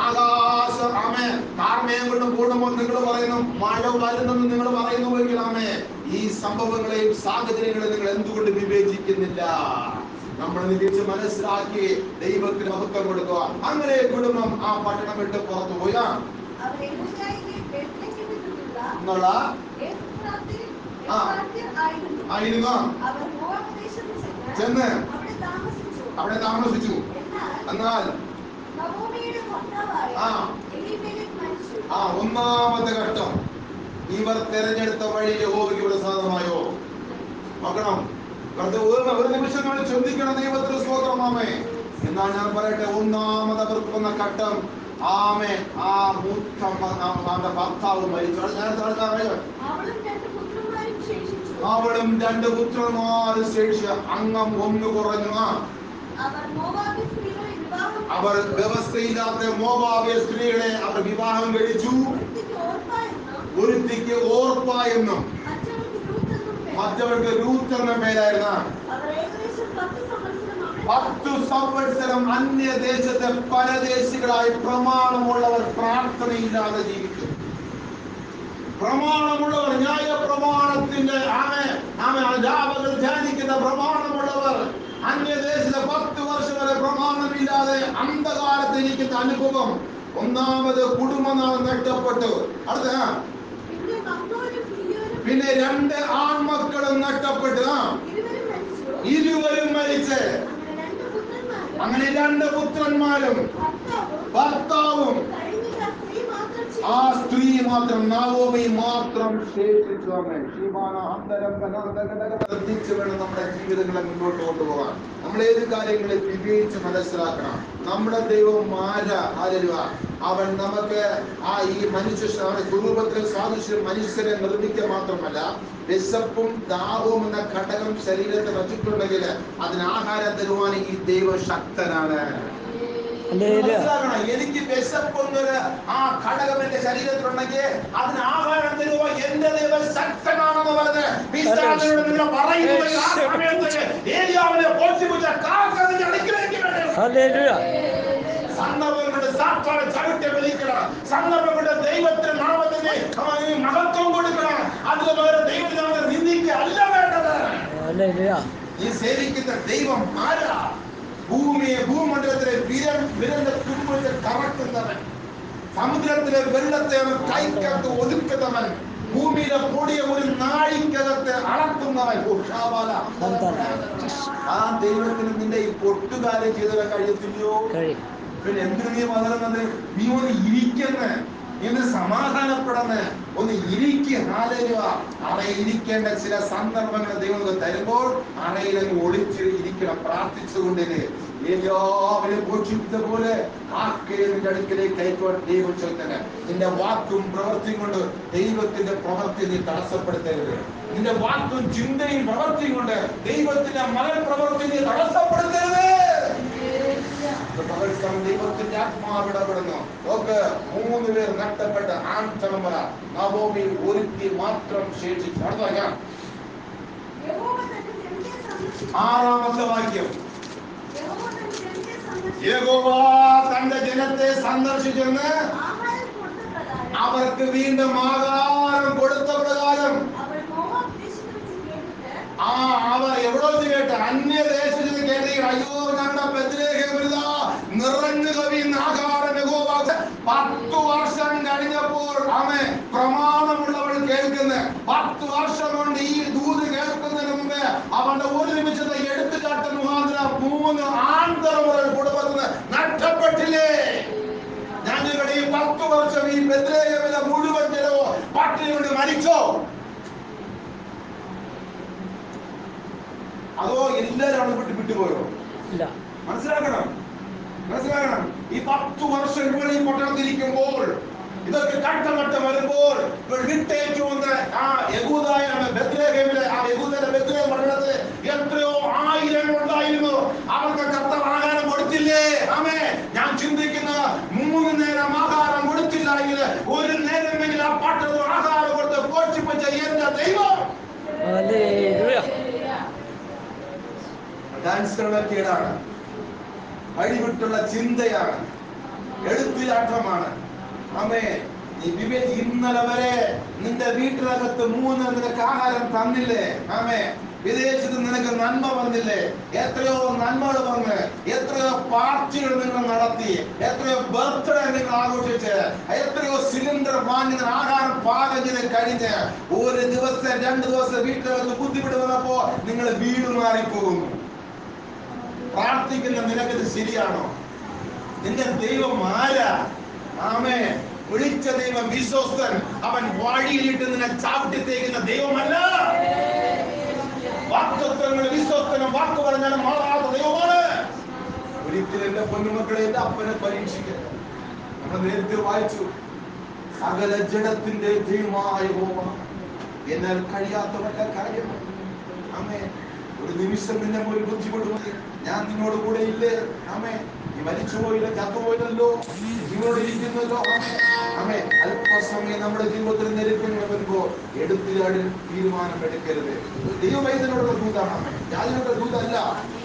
ആകാശം ആമേ കാർമേയം കൊണ്ട് കൂടുമ്പോൾ നിങ്ങൾ പറയുന്നു മഴ വരുന്നെന്ന് നിങ്ങൾ പറയുന്നുവെങ്കിൽ ആമേ ഈ സംഭവങ്ങളെയും സാഹചര്യങ്ങളെയും നിങ്ങൾ എന്തുകൊണ്ട് വിവേചിക്കുന്നില്ല? നമ്മൾ തിരിച്ച് മനസ്സിലാക്കി ദൈവത്തിന് മഹത്വം കൊടുക്കുക. അങ്ങനെ കുടുംബം ആ പട്ടണം വിട്ട് പുറത്തു പോയി ചെന്ന് അവിടെ താമസിച്ചു. എന്നാൽ ഒന്നാമത്തെ ഘട്ടം ഇവർ തെരഞ്ഞെടുത്ത വഴി യഹോവയ്ക്ക് പ്രസാദമായോ? നോക്കണം. ഒരു നിമിഷം നമ്മൾ ചിന്തിക്കണം. ദൈവത്തിന് സ്തോത്രമാമേ. എന്നാൽ ഞാൻ പറയട്ടെ, ഒന്നാമത് അവർക്ക് വന്ന ഘട്ടം ആമേ ആ മൂത്ത ഭർത്താവ് മരിച്ചു. അവളും 2 പുത്രന്മാർ ശേഷി അംഗം 1 കുറഞ്ഞു. അവർ വ്യവസ്ഥയില്ലാത്ത മോവാബ്യ സ്ത്രീകളെ അവർ വിവാഹം കഴിച്ചു. ഒരുത്തിക്ക് ഓർപ്പ എന്നും മറ്റവർക്ക് രൂത്ത് എന്ന പേരായിരുന്നു. 10 സംവത്സരം അന്യദേശത്തെ പരദേശികളായി പ്രമാണമുള്ളവർ പ്രാർത്ഥനയില്ലാതെ ജീവിക്കും. പ്രമാണമുള്ളവർ, ന്യായ പ്രമാണത്തിന്റെ അധ്യാപകർ ധ്യാനിക്കുന്ന പ്രമാണമുള്ളവർ അന്യദേശത്തെ 10 വർഷം വരെ പ്രമാണമില്ലാതെ അന്ധകാലത്ത് ഇരിക്കുന്ന അനുഭവം. ഒന്നാമത് കുടുംബനാഥം നഷ്ടപ്പെട്ടു. അടുത്ത പിന്നെ 2 ആൺമക്കളും നഷ്ടപ്പെട്ടു. ഇരുവരും മരിച്ച്. അങ്ങനെ 2 പുത്രന്മാരും ഭർത്താവും ആ സ്ത്രീ മാത്രം, നവോമി മാത്രം ശേഷിച്ചു. ശ്രദ്ധിച്ചു വേണം നമ്മുടെ ജീവിതങ്ങളെ മുന്നോട്ട് കൊണ്ടുപോകാൻ. നമ്മൾ ഏത് കാര്യങ്ങളെ വിവേചിച്ച് മനസ്സിലാക്കണം. നമ്മുടെ ദൈവം അവൻ നമുക്ക് ഈ മനുഷ്യ സ്വരൂപത്തിൽ സാദൃശ്യം മനുഷ്യരെ നിർമ്മിക്കുക മാത്രമല്ല, വിശപ്പും ദാഹവും എന്ന ഘടകം ശരീരത്തെ വച്ചിട്ടുണ്ടെങ്കിൽ അതിന് ആഹാരം തരുവാൻ ഈ ദൈവം ശക്തനാണ്. എനിക്ക് വിശപ്പൊന്നൊരു ഘടകം എന്റെ ശരീരത്തിലുണ്ടെങ്കിൽ അതിന് ആഹാരം തരുവാ എന്റെ ദൈവം ശക്തനാണെന്ന് പറഞ്ഞ് സന്ദർഭങ്ങളുടെ സാക്ഷാൽ ചവിട്ടി വലിക്കണം. സന്ദർഭങ്ങളുടെ ദൈവത്തിന്റെ നാമത്തിന് മഹത്വം കൊടുക്കണം. അതിന് പകരം ദൈവത്തെ നിന്ദിക്കുക അല്ല വേണ്ടത്. ഈ സേവിക്കുന്ന ദൈവം ആരാ? ഭൂമിയെ, ഭൂമണ്ഡലത്തിലെ വിരലിന്റെ തുമ്പത്തെ കറക്കുന്നവൻ, സമുദ്രത്തിലെ വെള്ളത്തെ അവൻ കൈക്കകത്ത് ഒതുക്കുന്നവൻ, ഭൂമിയിലെ പൊടിയെ ഒരു നാഴിക്കകത്ത് അളക്കുന്നവൻ. ആ ദൈവത്തിന് നിന്റെ ഈ പൊട്ടുകാലം ചെയ്തവരെ കഴിയത്തില്ലയോ? പിന്നെ എന്തിനു നീ വളരുന്നത്? നീ ഒന്ന് ഇരിക്കുന്ന, ഇന്ന് സമാധാനപ്പെടുന്ന ഒന്ന് ഇരിക്കുക. അവിടെ ഇരിക്കേണ്ട ചില സന്ദർഭങ്ങൾ ദൈവം തരുമ്പോൾ അറയിലങ്ങ് ഒളിച്ച് ഇരിക്കണം, പ്രാർത്ഥിച്ചുകൊണ്ടിന്. എല്ലാവരും ഘോഷിച്ച പോലെ നിന്റെ അടുക്കലേക്ക് കയറ്റുവാൻ ദൈവം ചോദിക്കുന്നത്. നിന്റെ വാക്കും പ്രവൃത്തിയും കൊണ്ട് ദൈവത്തിന്റെ പ്രവൃത്തി നീ തടസ്സപ്പെടുത്തരുത്. നിന്റെ വാക്കും ചിന്തയും പ്രവൃത്തിയും കൊണ്ട് ദൈവത്തിന്റെ മകൻ പ്രവൃത്തി നീ തടസ്സപ്പെടുത്തരുത്. ദൈവത്തിന്റെ ആത്മാവ് ഇടപെടുന്നു. നോക്ക്, 3 പേർ നഷ്ടപ്പെട്ട ആൺതലമുറ, നവോമി ഒരുത്തി മാത്രം ശേഷിച്ചു. അടുത്ത വാക്യം, 6-ാമത്തെ വാക്യം. യഹോവ തന്റെ ജനത്തെ സന്ദർശിച്ചെന്ന് അവർക്ക് വീണ്ടും ആഹാരം കൊടുത്ത പ്രകാരം അവർ എവിടെ വെച്ച് കേട്ട്? അന്യദേശത്ത് കേട്ട്. അയ്യോ, ഞങ്ങളുടെ ബെത്ലഹേമിൽ നിറഞ്ഞു കവിയുന്ന ആഹാരം യഹോവ 10 വർഷം കഴിഞ്ഞപ്പോൾ പ്രമാണമുള്ളവൾ കേൾക്കുന്ന 10 വർഷം കൊണ്ട് ഈ ദൂത് കേൾക്കുന്നതിന് മുമ്പ് അവന്റെ ഒരു നിമിഷത്തെ എടുത്തുകാട്ടൽ മുഖാന്തരം 3 ആൺതലമുറ കുടുംബത്തിന് നഷ്ടപ്പെട്ടില്ലേ? ഞങ്ങളുടെ ഈ 10 വർഷം ഈ ബെത്ലഹേമിലെ മുഴുവൻ ജനവും പട്ടിണി കൊണ്ട് മരിച്ചോ? അതോ എല്ലാവരും അവിടെ വിട്ടുപോയോ? മനസ്സിലാക്കണം. ഈ 10 വർഷം ഇവിടെ ഈ പട്ടണത്തിരിക്കുമ്പോൾ, ഇതൊക്കെ ഘട്ടഘട്ടം വരുമ്പോൾ വിട്ടേച്ചു വന്ന് ബെത്ലഹേമിലെ ബെത്ലഹേം പട്ടണത്തിൽ എത്രയോ ആയിരങ്ങൾ ഉണ്ടായിരുന്നു. അവർക്ക് കർത്താവ് ആഹാരം കൊടുത്തില്ലേ? ഞാൻ ചിന്തിക്കുന്ന 3 നേരം ആഹാരം കൊടുത്തില്ലെങ്കിൽ ഒരു നേരമെങ്കിലും ആ പട്ടണത്തിൽ ആഹാരം കൊടുത്ത് പോഷിപ്പിച്ച എന്റെ ദൈവം. ഡാൻസുകളൊക്കെയാണ്, വഴിവിട്ടുള്ള ചിന്തയാണ്, എടുത്തുചാട്ടമാണ്. ഇന്നലെ വരെ നിന്റെ വീട്ടിനകത്ത് 3 നിനക്ക് ആഹാരം തന്നില്ലേ? വിദേശത്ത് നിനക്ക് നന്മ വന്നില്ലേ? എത്രയോ നന്മകൾ വന്ന്, എത്രയോ പാർട്ടികൾ നിങ്ങൾ നടത്തി, എത്രയോ ബർത്ത്ഡേ നിങ്ങൾ ആഘോഷിച്ച്, എത്രയോ സിലിണ്ടർ വാങ്ങി ആഹാരം പാകം ചെയ്ത് കഴിഞ്ഞ് ഒരു ദിവസം 2 ദിവസം വീട്ടിനകത്ത് ബുദ്ധിമുട്ട് വന്നപ്പോ നിങ്ങൾ വീട് മാറിപ്പോകുന്നു. പ്രാർത്ഥിക്കുന്ന നിനക്കത് ശരിയാണോ? നിന്റെ ദൈവം ആരാ? വിളിച്ച ദൈവം വിശ്വസ്തൻ. അവൻ വഴിയിലിട്ട് നിന്നെ ചാവിട്ടി തേക്കുന്ന ദൈവമല്ല. വാക്തത്വങ്ങൾ വിശ്വസ്തനും വാക്ക് പറഞ്ഞാലും മാറാത്ത ദൈവമാണ്. ഒരിക്കലും എന്റെ പൊന്നുമക്കളെ, എന്റെ അപ്പനെ പരീക്ഷിക്കരുത്. നമ്മൾ നേരത്തെ വായിച്ചു, സകല ജഡത്തിന്റെ ദൈവമായ യഹോവ എന്നാൽ കഴിയാത്ത വല്ല കാര്യം ആമേ ഒരു നിമിഷം നിന്നെ പോയി ബുദ്ധിമുട്ടുമതി, ഞാൻ നിന്നോട് കൂടെ ഇല്ലേ? ആമേ നീ മരിച്ചുപോയില്ല, ചത്തുപോയില്ലല്ലോ, ജീവനോട് ഇരിക്കുന്നല്ലോ. ആമേ അല്പസമയം നമ്മുടെ ജീവിതത്തിൽ നെരുക്കങ്ങൾ വരുമ്പോ എടുത്തിലാടി തീരുമാനം എടുക്കരുത്. ദൈവവൈദ്യനോടുള്ള ദൂതാണ്. ആമേ യാതൊരു ദൂതല്ല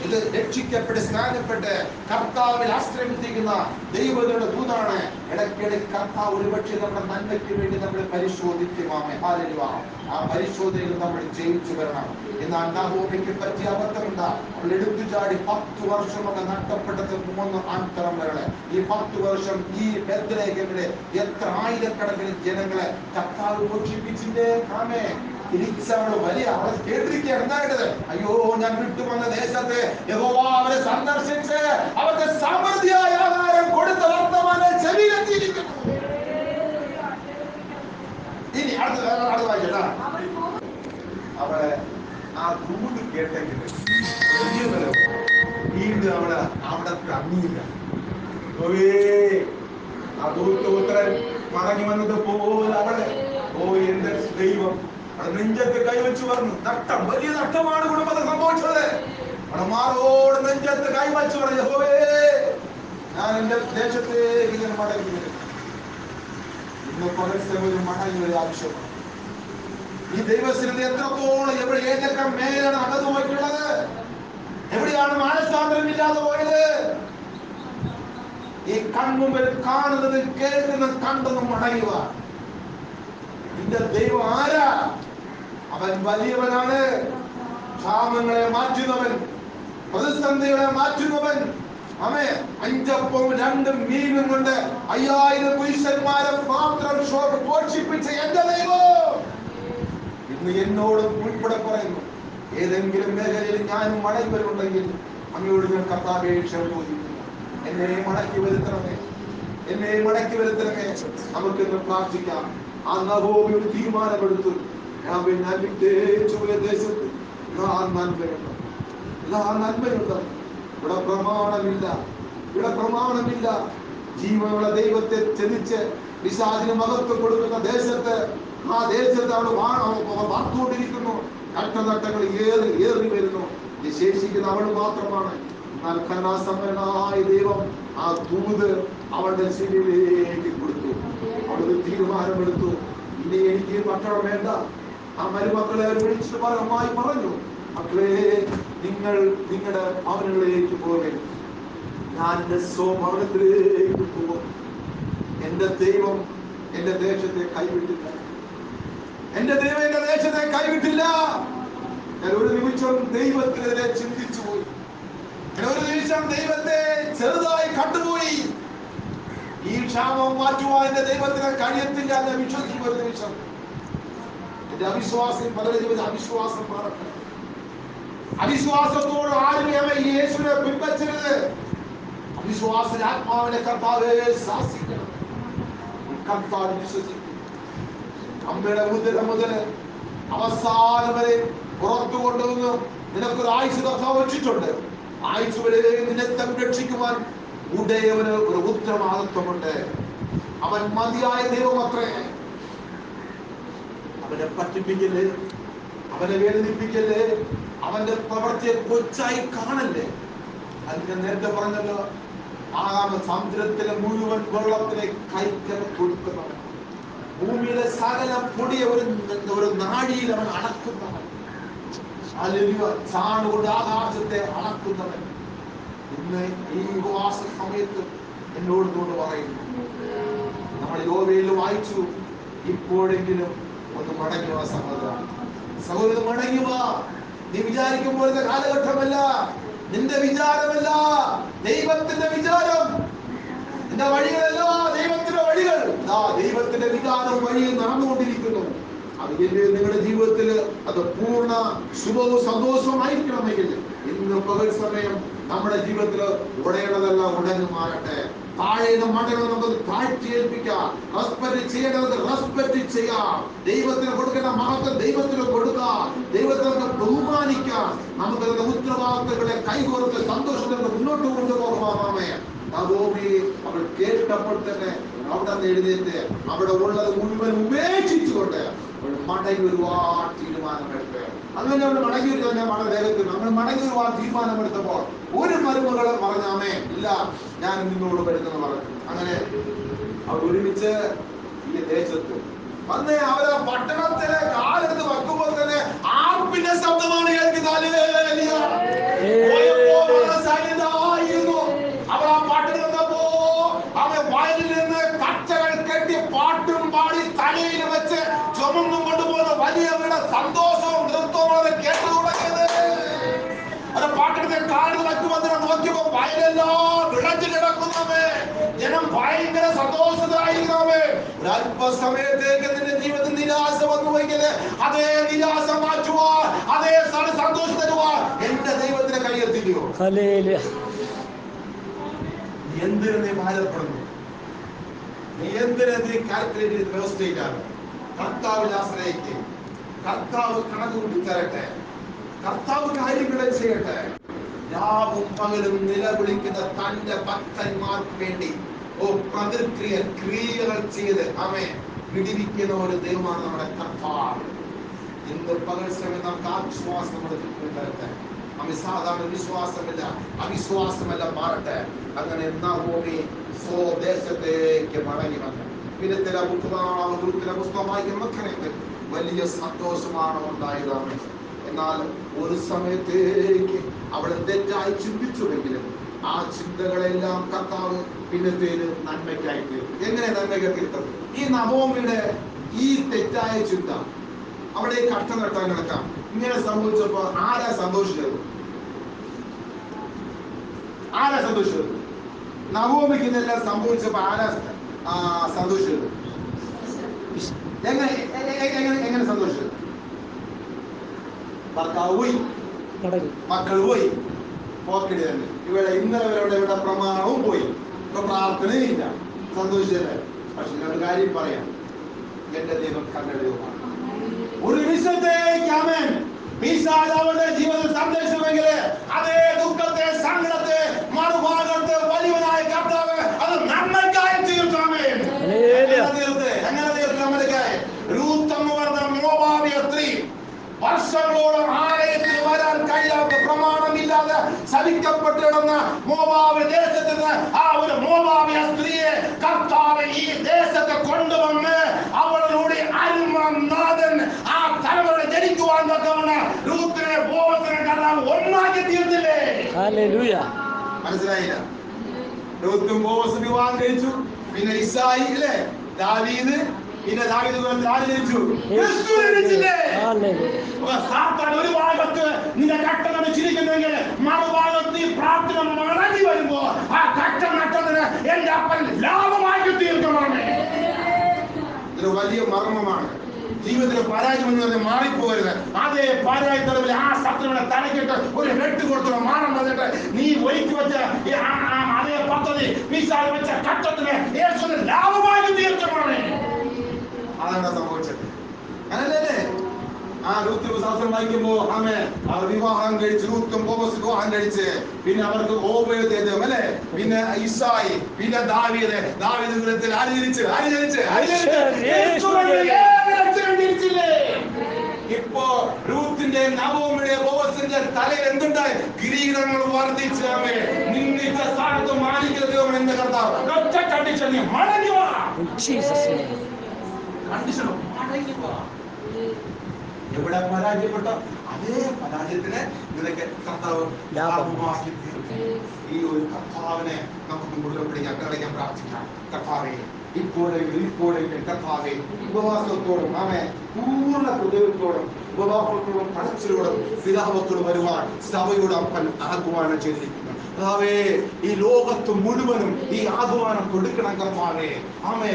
ഇത്. രക്ഷിക്കപ്പെട്ട് സ്നാനപ്പെട്ട് കർത്താവിൽ ആശ്രയിച്ചിരിക്കുന്ന ദൈവത്തിന്റെ ദൂതാണ്. ഇടയ്ക്കിടയ്ക്ക് കർത്താവ് ഒരുപക്ഷെ നമ്മുടെ നന്മയ്ക്ക് വേണ്ടി നമ്മളെ പരിശോധിക്കും. ആമേ ഹല്ലേലൂയ. ആ പരിശോധനയിൽ നമ്മൾ ജയിച്ചു വരണം. എന്നാൽ നഹോമിക്ക് പറ്റിയ അബദ്ധമുണ്ട്. അവൾ എടുത്തു ചാടി 10 വർഷം ഒക്കെ നഷ്ടപ്പെട്ടത് 3 ആൺതലമുറകളെ. ഈ 10 വർഷം ഈ ബേത്ത്ലേഹേമിലെ എത്ര ആയിരക്കണക്കിന് ജനങ്ങളെ കർത്താവ് പോഷിപ്പിച്ചില്ലേ? ആമേ തിരിച്ചവള് വലിയ അവളെ കേട്ടിരിക്കുകയാണ്. എന്താ കേട്ടത്? അയ്യോ, ഞാൻ വിട്ടുവന്ന ദേശത്തെ യഹോവ അവരെ സന്ദർശിച്ച് അവർക്ക് സമൃദ്ധിയായ ആഹാരം കൊടുത്ത വർത്തമാനം ചെവിയിലെത്തിയിരിക്കുന്നു. ഇനി അടുത്ത വായിക്കട്ടാ. അവളെ ആ ദൂത് കേട്ടെങ്കിൽ വീണ്ടും അവിടെ തങ്ങിയില്ല. ആ ദൂതോത്രൻ മടങ്ങി വന്നത് പോലെ അവളെ എന്റെ ദൈവം അവിടെ നെഞ്ചത്ത് കൈവച്ചു പറഞ്ഞു. നഷ്ടം, വലിയ നഷ്ടമാണ് കുടുംബത്തിൽ സംഭവിച്ചത്. അവിടെ മാറോട് നെഞ്ചത്ത് കൈവച്ചു പറഞ്ഞു, യഹോവേ ഞാൻ എന്റെ ദേശത്തേക്ക് ഇങ്ങനെ മടങ്ങി വരും. ഇന്ന് പകൽ മടങ്ങി ഒരു ആവശ്യമാണ്. ഈ ദൈവസ്ഥിരത എത്രത്തോളം ഏതൊക്കെ മേലാണ് അകന്നു പോയിട്ടുള്ളത്? എവിടെയാണ് മാനസാന്തരമില്ലാതെ പോയത്? ഈ കൺമുമ്പിൽ കാണുന്നത് കേൾക്കുന്നത് കണ്ടെന്നും മടങ്ങുക. നിന്റെ ദൈവം ആരാ? അവൻ വലിയവനാണ്. ക്ഷാമങ്ങളെ മാറ്റുന്നവൻ, പ്രതിസന്ധികളെ മാറ്റുന്നവൻ. ആമേ 5 അപ്പവും 2 മീനും കൊണ്ട് 5000 പുരുഷന്മാരെ മാത്രം പോഷിപ്പിച്ച എന്റെ ദൈവം ഇന്ന് എന്നോട് ഉൾപ്പെടെ പറയുന്നു, ഏതെങ്കിലും മേഖലയിൽ ഞാനും മടങ്ങി വരുന്നുണ്ടെങ്കിൽ അങ്ങയോട് ഞാൻ കർത്താവേ ക്ഷമ ചോദിക്കുന്നു. എന്നെ മടക്കി വരുത്തണമേ, എന്നെ മടക്കി വരുത്തണമേ. നമുക്കിന്ന് പ്രാർത്ഥിക്കാം. ആ നഹോമി ഒരു തീരുമാനമെടുത്തു. ഞാൻ വിട്ടേച്ചു പോയ ദേശത്ത് നന്മയുണ്ട്, നന്മയുണ്ട്. ഇവിടെ പ്രമാണമില്ല, ഇവിടെ പ്രമാണമില്ല. ജീവനുള്ള ദൈവത്തെ ചതിച്ച് പിശാചിന് മഹത്വം കൊടുക്കുന്ന ദേശത്ത്, ആ ദേശത്ത് അവൾ വാർത്തുകൊണ്ടിരിക്കുന്നു. കട്ടനട്ടങ്ങൾ ഏറി വരുന്നു. ശേഷിക്കുന്ന അവൾ മാത്രമാണ്. എന്നാൽ കരുണാസമ്പന്നനായ ദൈവം ആ ദൂത് അവളുടെ ശിരയിലേക്ക് കൊടുത്തു. അവളൊരു തീരുമാനമെടുത്തു, ഇനി എനിക്ക് മക്കളെ വേണ്ട. ആ മരുമക്കളെ വിളിച്ചിട്ട് അമ്മായി പറഞ്ഞു, മക്കളെ നിങ്ങൾ നിങ്ങളുടെ ഭവനങ്ങളിലേക്ക് പോകരുത്, ഞാൻ എന്റെ സ്വഭവനത്തിലേക്ക് പോകും. എന്റെ ദൈവം എന്റെ ദേശത്തെ കൈവിട്ടില്ല, എന്റെ ദൈവം എന്റെ ദേശത്തെ കൈവിട്ടില്ല. ഞാൻ ഒരു നിമിഷം ദൈവത്തിനെതിരെ ചിന്തിച്ചു പോയി. ഞാൻ ഒരു നിമിഷം ദൈവത്തെ ചെറുതായി കണ്ടുപോയി. ഈ ക്ഷാമം മാറ്റുവാൻ എന്റെ ദൈവത്തിന് കഴിയത്തില്ല എന്ന് വിശ്വസിക്കുന്ന ഒരു നിമിഷം എന്റെ അവിശ്വാസം പലരുടെ ജീവിതം അവിശ്വാസം മാറട്ടെ. അവിശ്വാസത്തോട് ആരും യേശുവിനെ പിൻപറ്റരുത്. അവിശ്വാസ ആത്മാവിനെ കർത്താവേ ശാസിക്കണം. കർത്താവ് വിശ്വസിക്കും. അമ്മയുടെ മുതൽ മുതല് അവസാനം വരെ പുറത്തു കൊണ്ടുവന്ന് നിനക്കൊരു ആയുസ് കർത്താവ് വെച്ചിട്ടുണ്ട്. ആയുസ് വരെ നിന്നെ സംരക്ഷിക്കുവാൻ ഉടയവന് ഒരു ഉത്തരവാദിത്വമുണ്ട്. അവൻ മതിയായ ദൈവം അത്രേ. അവനെ പറ്റിപ്പിക്കല്ലേ, അവനെ വേദനിപ്പിക്കല്ലേ, അവന്റെ പ്രവൃത്തിയെ കൊച്ചായി കാണല്ലേ. അതിന് നേരത്തെ പറഞ്ഞല്ലോ, ആ സമുദ്രത്തിലെ മുഴുവൻ വെള്ളത്തിനെ കൈക്കന് കൊടുക്കുന്നവൻ, ഭൂമിയിലെ സകല പൊടിയെ ഒരു നാഴിയിൽ അവൻ അളക്കുന്നവൻ, ചാണുകൊണ്ട് ആകാശത്തെ അളക്കുന്നവൻ. ഇന്ന് ഈ ഉപവാസ സമയത്ത് എന്നോട് പറയുന്നു, നമ്മൾ യോവേൽ വായിച്ചു, ഇപ്പോഴെങ്കിലും ഒന്ന് മടങ്ങുക സഹോദരൻ മടങ്ങുക. നീ വിചാരിക്കുമ്പോഴത്തെ കാലഘട്ടമല്ല, നിന്റെ വിചാരമല്ല ദൈവത്തിന്റെ വിചാരം. നിന്റെ വഴികളല്ല ദൈവത്തിന്റെ വഴികൾ. ദൈവത്തിന്റെ വിചാരം വഴിയിൽ നടന്നുകൊണ്ടിരിക്കുന്നു. അത് നിങ്ങളുടെ ജീവിതത്തിൽ അത് പൂർണ്ണ ശുഭവും സന്തോഷവുമായിരിക്കണമെങ്കിൽ ഇന്ന് പകൽ സമയം നമ്മുടെ ജീവിതത്തിൽ ഉടയണതെല്ലാം ഉടഞ്ഞു മാറട്ടെ. താഴെ മടങ്ങൾ നമുക്ക് താഴ്ത്തി ഏൽപ്പിക്കാം. റെസ്പെക്ട് ചെയ്യേണ്ടത് റെസ്പെക്ട് ചെയ്യാം. ദൈവത്തിന് കൊടുക്കേണ്ട മഹത്വം ദൈവത്തിന് കൊടുക്കാം. ദൈവത്തെ നമുക്ക് ബഹുമാനിക്കാം. നമുക്ക് ഉത്തരവാദിത്തങ്ങളെ കൈകോർത്ത് സന്തോഷത്തോടെ മുന്നോട്ട് കൊണ്ടുപോകാമേ. നവോമി അവൾ കേട്ടപ്പോൾ തന്നെ അവിടെ നിന്ന് എഴുന്നേറ്റ് അവിടെ ഉള്ളത് മുഴുവൻ ഉപേക്ഷിച്ചുകൊണ്ട് മടങ്ങി ഒരുപാട് തീരുമാനമെടുത്ത് അങ്ങനെ അവൾ മടങ്ങി ഞാൻ വളരെ വേഗത്തിൽ നമ്മൾ മടങ്ങി ഒരുപാട് തീരുമാനമെടുത്തപ്പോൾ ഒരു മരുമകൾ പറഞ്ഞാമേ ഇല്ല ഞാൻ നിന്നോട് വരുന്നെന്ന് പറഞ്ഞു. അങ്ങനെ അവർ ഒരുമിച്ച് ഈ ദേശത്ത് വന്ന് അവര് പട്ടണത്തിലെ കാലെടുത്ത് വെക്കുമ്പോൾ തന്നെ ആർപ്പിന്റെ ശബ്ദമാണ് കേൾക്കുന്നത്. അവർ ആ പാട്ടിൽ നിന്നപ്പോ അവർ വയലിൽ നിന്ന് കച്ചകൾ കെട്ടി പാട്ടും പാടി തലയിൽ വെച്ച് ചുമന്നും കൊണ്ടുപോകുന്ന വലിയവരുടെ സന്തോഷവും നൃത്തവും കേട്ടു തുടങ്ങിയത്. അത് പാട്ടിന്റെ കാലിൽ വെക്കുമ്പോൾ നോക്കിയപ്പോ വയലെല്ലാം വിളച്ചു കിടക്കുന്നവേ, ജനം ഭയങ്കര സന്തോഷത്തിലായിരിക്കുന്നവേ. ഒരല്പസമയത്തേക്ക് നിന്റെ ജീവിതത്തിൽ നിരാശ വന്നുവെങ്കിൽ അതേ നിരാശ മാറ്റുവാൻ, അതേ സന്തോഷം തരുവാൻ എന്റെ ദൈവത്തിന്റെ കയ്യെത്തില്ലയോ? എന്തിനു നീ ഭാരപ്പെടുന്നു? നീ എന്തിനു നീ കാൽക്കുലേറ്റ് ചെയ്ത് വ്യവസ്ഥയിലാണ്? കർത്താവിൽ ആശ്രയിക്കും. കർത്താവ് കണക്ക് കൂട്ടി തരട്ടെ. കർത്താവ് കാര്യങ്ങളെ ചെയ്യട്ടെ. രാവും പകലും നിലവിളിക്കുന്ന തന്റെ ഭക്തന്മാർക്ക് വേണ്ടി ക്രിയകൾ ചെയ്ത് അവൻ വിടിവിക്കുന്ന ഒരു ദൈവമാണ് നമ്മുടെ കർത്താവ്. ഇന്ന് പകൽ സമയം നമുക്ക് ആശ്വാസം നമ്മുടെ തരട്ടെ. നമ്മെ സാധാരണ വിശ്വാസമില്ല, അവിശ്വാസമല്ല മാറട്ടെ. അങ്ങനെ നവോമി സ്വദേശത്തേക്ക് മടങ്ങി വന്നു. പിന്നെ ചില പുസ്തകം വായിക്കുന്ന വലിയ സന്തോഷമാണ് ഉണ്ടായതാണ്. എന്നാൽ ഒരു സമയത്തേക്ക് അവിടെ തെറ്റായി ചിന്തിച്ചുവെങ്കിലും ആ ചിന്തകളെല്ലാം കർത്താവ് പിന്നത്തേത് നന്മയ്ക്കായി തീർന്നു. എങ്ങനെ നന്മയ്ക്ക് തീർത്തത്? ഈ നവോമിയുടെ ഈ തെറ്റായ ചിന്ത അവിടെ കഷ്ടം നടത്താൻ നടക്കാം. ഇങ്ങനെ സംഭവിച്ചപ്പോ ആരാ സന്തോഷിച്ചത്? ആരാ സന്തോഷിച്ചത്? നവോമിക്ക് ഇതെല്ലാം സംഭവിച്ചപ്പോ ആരാ സന്തോഷിച്ചത്? എങ്ങനെ സന്തോഷിച്ചത്? ഭർത്താവ് പോയി, മക്കൾ പോയി, പോക്കിടി തന്നെ. ഇവിടെ ഇന്നലെ വരെ ഇവിടെ പ്രമാണവും പോയി, ഇപ്പൊ പ്രാർത്ഥനയില്ല, സന്തോഷിച്ചല്ലേ? പക്ഷെ ഒരു കാര്യം പറയാം, എന്റെ ദൈവം കണ്ണടയുമാണ്. ഒരു വിശ്വത്തേക്ക് അവൻ അവരുടെ ജീവിതത്തിൽ സന്ദേശമെങ്കിൽ അതേ ദുഃഖത്തെ, സങ്കടത്തെ, മറുഭാഗത്തെ വലിയവനായ കർത്താവ് അത് നന്മയ്ക്കായി തീർക്കാമേ. എങ്ങനെ തീർക്കാമേക്കായി? രൂത്ത് എന്ന് പറഞ്ഞ മോവാബിയ സ്ത്രീ വർഷങ്ങളോളം ആലയത്തിൽ വരാൻ കഴിയാത്ത, പ്രമാണമില്ലാതെ ശപിക്കപ്പെട്ടിടുന്ന മോവാബ് ദേശത്ത് നിന്ന് ആ ഒരു മോവാബിയ സ്ത്രീയെ കർത്താവ് ഈ ദേശത്ത് കൊണ്ടുവന്ന് അവളിലൂടെ അരുമനാഥൻ ആ തലമുറ ജനിക്കുവാൻ തക്കവണ്ണം രൂത്തിനെ ബോവസിനെ കർത്താവ് ഒന്നാക്കി തീർത്തില്ലേ? മനസ്സിലായില്ല? രൂത്തും ബോവസും വിവാഹം കഴിച്ചു. പിന്നെ ഇസ്രായേൽ ഇല്ലേ, ദാവീദ്, പിന്നെ ദാവീദ് ജനിച്ചു, ക്രിസ്തു ജനിച്ചില്ലേ? സാത്താൻ ഒരു ഭാഗത്ത് നിന്റെ കട്ടം ചിരിക്കുന്നെങ്കിൽ മറുഭാഗത്ത് ഈ പ്രാർത്ഥന മടങ്ങി വരുമ്പോ ആ കട്ടം നട്ടതിന് എന്റെ അപ്പൻ ലാഭമാക്കി തീർക്കണമേ. ഇതൊരു വലിയ മർമ്മമാണ്. ജീവിതത്തിൽ പരാജയം എന്ന് പറഞ്ഞാൽ മാറിപ്പോകരുത്. അതേ പരാജയത്തിൽ ആ ശത്രുവിനെ തലക്കിട്ട് ഒരു വെട്ട് കൊടുത്തു മാനം വന്നിട്ട് നീ ഒഴിച്ചു വെച്ച അതേ പദ്ധതി പിശാച് വെച്ച കട്ടത്തിന് യേശുവിനെ ലാഭമാക്കി തീർക്കണമേ. അതാണ് സംഭവിച്ചത്. അങ്ങനല്ലേ? ആ രൂത്ത് ശാസ്ത്രം വായിക്കുമ്പോ അവർ വിവാഹം കഴിച്ച്, രൂത്തും ബോവസും വിവാഹം കഴിച്ച്, പിന്നെ അവർക്ക് ഓബേദെദോം അല്ലേ, പിന്നെ ഇസ്സായി, പിന്നെ ദാവീദ് കുലത്തിൽ ഇപ്പോ രൂത്തിന്റെ, നവോമിയുടെ, ബോവസിന്റെ തലയിൽ എന്തുണ്ടായി? കിരീടങ്ങൾ വർദ്ധിച്ചാമേ. നിന്നിച്ച സ്ഥാനത്ത് മാനിക്കരുത് എന്ന് കർത്താവ് ഒറ്റ കണ്ടീഷൻ, നീ മടങ്ങി വാ. കണ്ടീഷനോ? മടങ്ങി വാ. എവിടെ പരാജയപ്പെട്ട അതേ പരാജയത്തിന് നിനക്ക് കർത്താവ് ലാഭമാക്കി തീർക്കും. ഈ ഒരു കർത്താവിനെ നമുക്ക് മുഴുവൻ പിടിക്കാൻ പ്രാർത്ഥിക്കാം. കർത്താവേ, ഇപ്പോഴെങ്കിലും കർത്താവേ, ഉപവാസത്തോടും പൂർണ്ണ ഹൃദയത്തോടും ഉപവാസത്തോടും കടച്ചിലോടും പിതാവത്തോടും വരുവാൻ സഭയോട് അപ്പൻ ആഹ്വാനം ചെയ്തിരിക്കുന്നു. കർത്താവേ, ഈ ലോകത്ത് മുഴുവനും ഈ ആഹ്വാനം കൊടുക്കണം കർത്താവേ.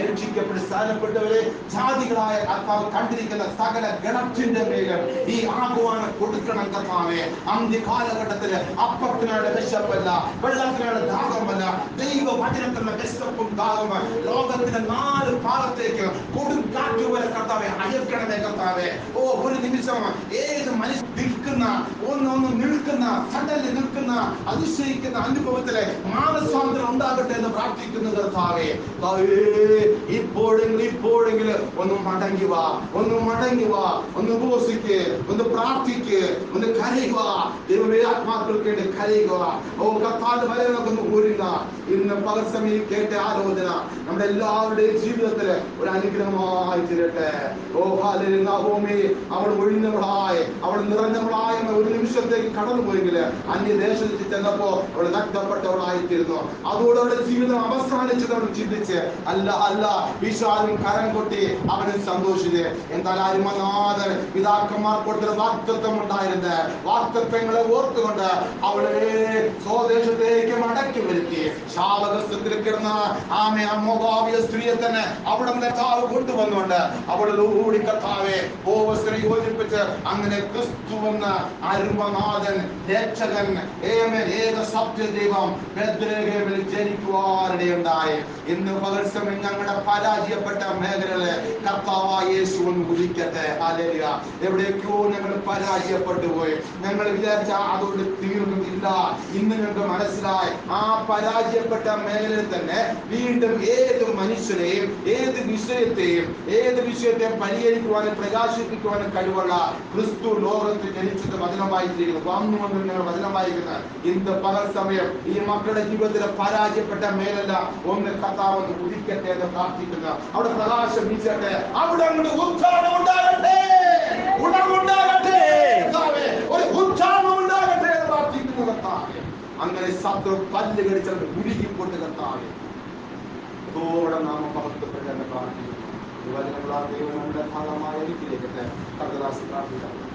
രക്ഷിക്കപ്പെട്ട് സ്ഥാനപ്പെട്ടവരെ ജാതികളായ കർത്താവ് കണ്ടിരിക്കുന്ന സകല ഗണത്തിന്റെ മേലും ഈ ആഹ്വാനം കൊടുക്കണം കർത്താവേ. അന്ത്യ കാലഘട്ടത്തില് അപ്പത്തിനാണ് വിശപ്പല്ല, വെള്ളത്തിനാണ് ദാഹമല്ല, ദൈവവചനത്തിനുള്ള വിശപ്പും ദാഹവും ലോകത്തിന്റെ 4 ഭാഗത്തേക്ക് കൊടുങ്കാറ്റ് വരെ കർത്താവെ അയക്കണമേ കർത്താവേ. ഒരു നിമിഷം ഏത് മനുഷ്യ നിൽക്കുന്ന ഒന്ന് നിൽക്കുന്ന കടലിൽ നിൽക്കുന്ന അതിശയിക്കുന്ന അനുഭവത്തിലെ മാനസാന്തരം ഉണ്ടാകട്ടെ എന്ന് പ്രാർത്ഥിക്കുന്നു കർത്താവേ. ഇപ്പോഴെങ്കിലും ഒന്ന് മടങ്ങി വാ, ഒന്ന് ഉപവസിക്ക്, ഒന്ന് പ്രാർത്ഥിക്ക്, ഒന്ന് കരയുക. ദൈവമേ, ആത്മാക്കൾക്ക് വേണ്ടി കരയുക. ഓ കർത്താവിന്റെ വരവിനൊക്കെ ഒരുങ്ങ. ഇന്ന് പകൽ സമയം കേട്ട ആലോചന നമ്മുടെ എല്ലാവരുടെയും ജീവിതത്തില് ഒരു അനുഗ്രഹമായി തീരട്ടെ. ഓ ഹല്ലേലൂയ. നഹോമി അവൾ ഒഴിഞ്ഞവളായി, അവൾ നിറഞ്ഞവളായ ഒരു നിമിഷത്തേക്ക് കടന്നുപോയെങ്കില് അന്യദേശത്ത് ചെന്നപ്പോ അവൾ നഷ്ടപ്പെട്ടവളായിത്തീരുന്നു. അതോടെ അവളുടെ ജീവിതം അവസാനിച്ചത് അവൾ ചിന്തിച്ച് അല്ല വിശാലും കരം കൊട്ടി അവന് സന്തോഷിച്ച്. എന്നാൽ അരുമനാഥൻ പിതാക്കന്മാർ കൊടുത്ത വാഗ്ദത്തം ഉണ്ടായിരുന്ന വാഗ്ദത്തങ്ങളെ ഓർത്തുകൊണ്ട് അവളെ സ്വദേശത്തേക്ക് മടക്കി വരുത്തി. ശാപഗ്രസ്തത്തിൽ കിടന്ന മോവാബിയ സ്ത്രീയെ തന്നെ അവിടെ കർത്താവ് കൊണ്ടുവന്നുകൊണ്ട് അവളിലൂടി കർത്താവെ ബോവസിനെ യോജിപ്പിച്ച് അങ്ങനെ ക്രിസ്തുവെന്ന അരുമനാഥൻ രക്ഷകൻ ഏക സത്യദൈവം ബേത്ലഹേമിൽ ജനിക്കുവാനിടയുണ്ടായി. ഇന്ന് പകൽ സമയം ഞങ്ങളുടെ പരാജയപ്പെട്ട മേഖലകളെ കർത്താവായ യേശു ഉദിക്കട്ടെ. ഹല്ലേലൂയ. എവിടേക്കോ ഞങ്ങൾ പരാജയപ്പെട്ടു പോയി. ഞങ്ങൾ വിചാരിച്ച അതുകൊണ്ട് തീർന്നില്ല. ഇന്ന് ഞങ്ങൾക്ക് മനസ്സിലായി ആ പരാജയപ്പെട്ട മേഖലയിൽ തന്നെ വീണ്ടും ഏത് മനുഷ്യരെയും ഏത് വിഷയത്തെയും പരിഹരിക്കുവാനും പ്രകാശിപ്പിക്കുവാനും കഴിവുള്ള ക്രിസ്തു ലോകത്തിൽ ജനിച്ചത് വചനമായിരിക്കുന്നു. വന്നു ഞങ്ങൾ വചനം വായിക്കുന്നത്. ഇന്ന് പകൽ സമയം ഈ മക്കളുടെ ജീവിതത്തിലെ പരാജയപ്പെട്ട മേഖല ഒന്ന് കർത്താവ് ഉദിക്കട്ടെ എന്ന് പ്രാർത്ഥിക്കുന്ന. അവിടെ പ്രകാശം വീശട്ടെ, അവിടെ ഉത്സാഹം ഉണ്ടാകട്ടെ, ഒരു ഉത്സാഹം ഉണ്ടാകട്ടെ എന്ന് പ്രാർത്ഥിക്കുന്നു കർത്താവേ. അങ്ങനെ ശത്രു പല്ല് കടിച്ചത് ഉരുകിക്കൊണ്ട് കർത്താവേ ോടെ നാമം മഹത്വപ്പെട്ടെന്ന് പ്രാർത്ഥിക്കുന്നു. വചനങ്ങളാ ദൈവം നമ്മുടെ ഭാഗമായി ഒരുക്കിയിരിക്കട്ടെ. കർത്തദാസ് പ്രാർത്ഥിക്കാം.